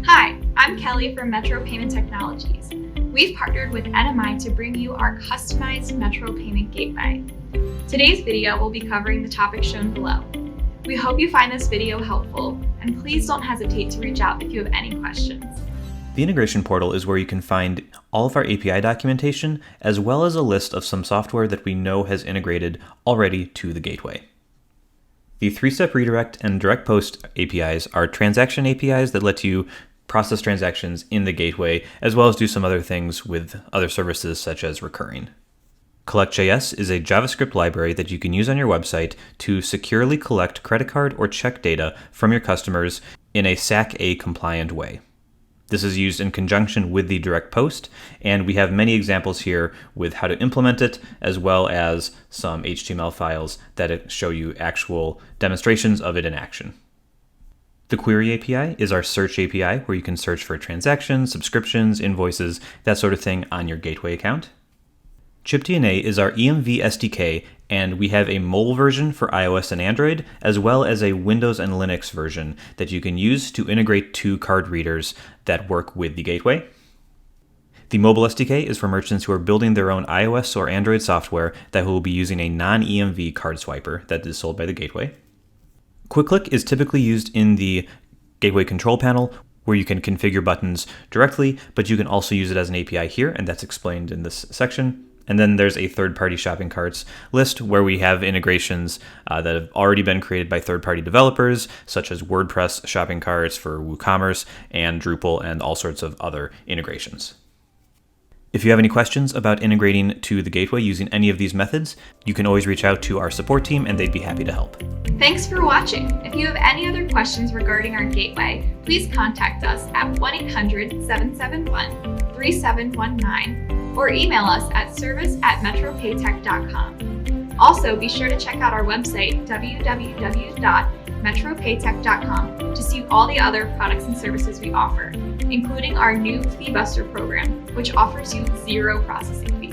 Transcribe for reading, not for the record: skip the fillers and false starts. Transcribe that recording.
Hi, I'm Kelly from Metro Payment Technologies. We've partnered with NMI to bring you our customized Metro Payment Gateway. Today's video will be covering the topics shown below. We hope you find this video helpful, and please don't hesitate to reach out if you have any questions. The integration portal is where you can find all of our API documentation, as well as a list of some software that we know has integrated already to the gateway. The three-step redirect and direct post APIs are transaction APIs that let you process transactions in the gateway, as well as do some other things with other services such as recurring. Collect.js is a JavaScript library that you can use on your website to securely collect credit card or check data from your customers in a SAC-A compliant way. This is used in conjunction with the direct post, and we have many examples here with how to implement it, as well as some HTML files that show you actual demonstrations of it in action. The Query API is our search API where you can search for transactions, subscriptions, invoices, that sort of thing on your gateway account. ChipDNA is our EMV SDK, and we have a mobile version for iOS and Android, as well as a Windows and Linux version that you can use to integrate to card readers that work with the gateway. The mobile SDK is for merchants who are building their own iOS or Android software that will be using a non-EMV card swiper that is sold by the gateway. QuickClick is typically used in the gateway control panel, where you can configure buttons directly, but you can also use it as an API here, and that's explained in this section. And then there's a third-party shopping carts list where we have integrations that have already been created by third-party developers, such as WordPress shopping carts for WooCommerce and Drupal and all sorts of other integrations. If you have any questions about integrating to the gateway using any of these methods, you can always reach out to our support team and they'd be happy to help. Thanks for watching. If you have any other questions regarding our gateway, please contact us at 1-800-771-3719 or email us at service@metropaytech.com. Also, be sure to check out our website, www.metropaytech.com, to see all the other products and services we offer, including our new Fee Buster program, which offers you zero processing fees.